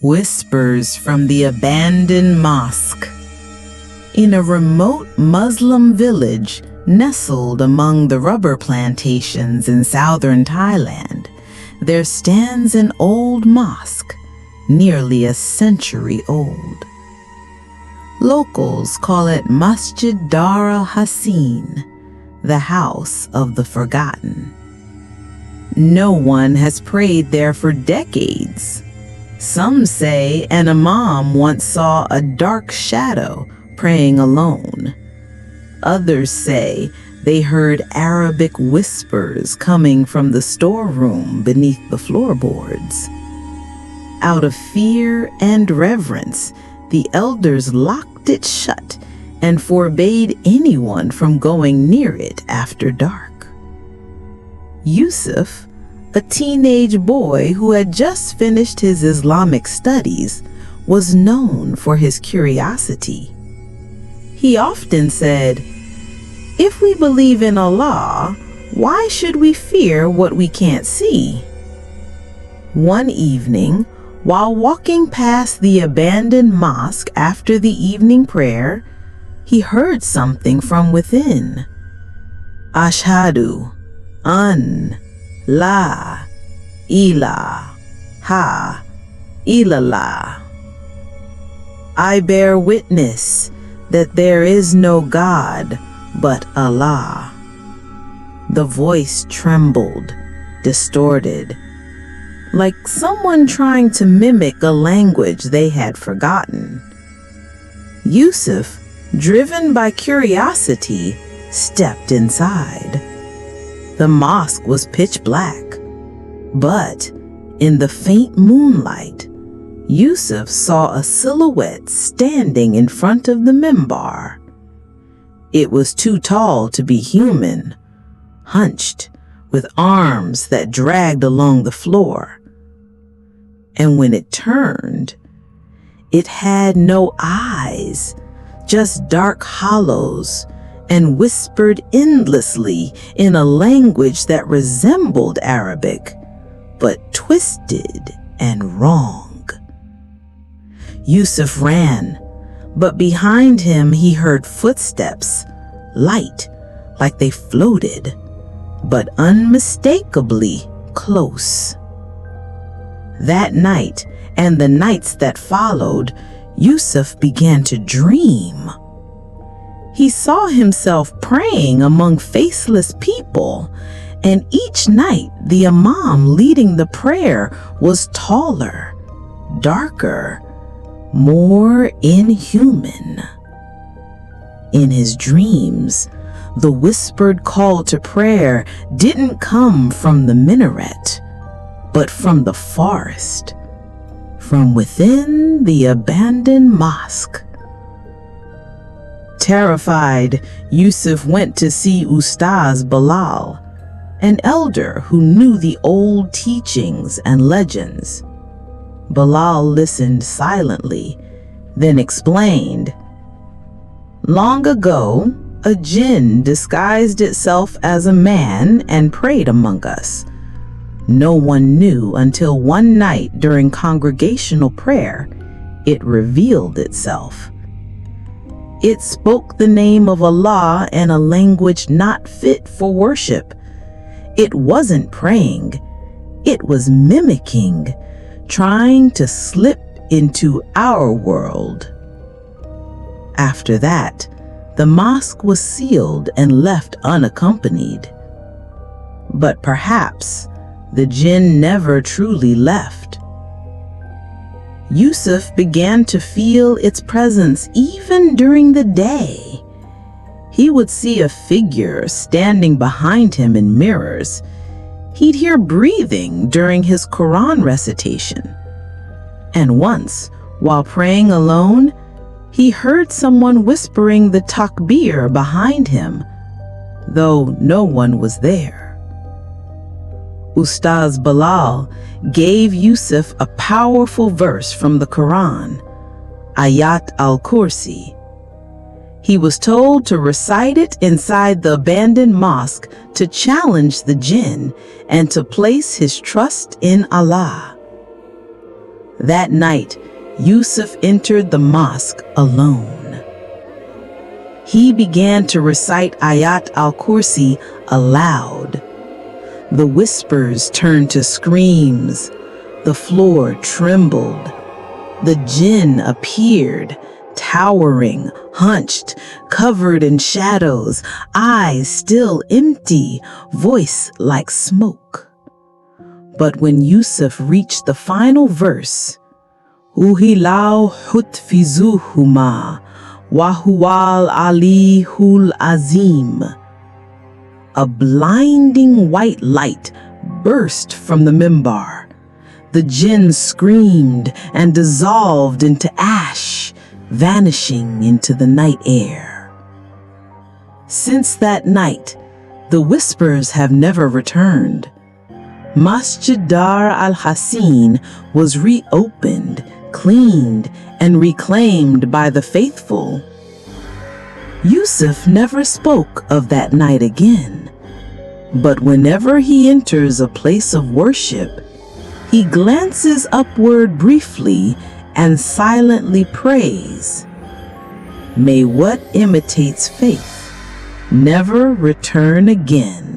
Whispers from the Abandoned Mosque. In a remote Muslim village nestled among the rubber plantations in southern Thailand, there stands an old mosque, nearly a century old. Locals call it Masjid Dar al-Hasin, the House of the Forgotten. No one has prayed there for decades. Some say an imam once saw a dark shadow praying alone. Others say they heard Arabic whispers coming from the storeroom beneath the floorboards. Out of fear and reverence, the elders locked it shut and forbade anyone from going near it after dark. Yusuf, a teenage boy who had just finished his Islamic studies, was known for his curiosity. He often said, "If we believe in Allah, why should we fear what we can't see?" One evening, while walking past the abandoned mosque after the evening prayer, he heard something from within. Ashhadu an la ilaha illallah. I bear witness that there is no God but Allah. The voice trembled, distorted, like someone trying to mimic a language they had forgotten. Yusuf, driven by curiosity, stepped inside. The mosque was pitch black, but in the faint moonlight, Yusuf saw a silhouette standing in front of the minbar. It was too tall to be human, hunched, with arms that dragged along the floor. And when it turned, it had no eyes, just dark hollows, and whispered endlessly in a language that resembled Arabic, but twisted and wrong. Yusuf ran, but behind him he heard footsteps, light, like they floated, but unmistakably close. That night and the nights that followed, Yusuf began to dream. He saw himself praying among faceless people, and each night the imam leading the prayer was taller, darker, more inhuman. In his dreams, the whispered call to prayer didn't come from the minaret, but from the forest, from within the abandoned mosque. Terrified, Yusuf went to see Ustaz Bilal, an elder who knew the old teachings and legends. Bilal listened silently, then explained, "Long ago, a jinn disguised itself as a man and prayed among us. No one knew until one night during congregational prayer, it revealed itself. It spoke the name of Allah in a language not fit for worship. It wasn't praying, it was mimicking, trying to slip into our world." After that, the mosque was sealed and left unaccompanied. But perhaps the jinn never truly left. Yusuf began to feel its presence even during the day. He would see a figure standing behind him in mirrors. He'd hear breathing during his Quran recitation. And once, while praying alone, he heard someone whispering the takbir behind him, though no one was there. Ustaz Bilal gave Yusuf a powerful verse from the Quran, Ayat al-Kursi. He was told to recite it inside the abandoned mosque to challenge the jinn and to place his trust in Allah. That night, Yusuf entered the mosque alone. He began to recite Ayat al-Kursi aloud. The whispers turned to screams. The floor trembled. The jinn appeared, towering, hunched, covered in shadows, eyes still empty, voice like smoke. But when Yusuf reached the final verse, Uhilau hutfizuhuma, wahuwal alihul azim, a blinding white light burst from the mimbar. The jinn screamed and dissolved into ash, vanishing into the night air. Since that night, the whispers have never returned. Masjid Dar al-Hassin was reopened, cleaned, and reclaimed by the faithful. Yusuf never spoke of that night again, but whenever he enters a place of worship, he glances upward briefly and silently prays. May what imitates faith never return again.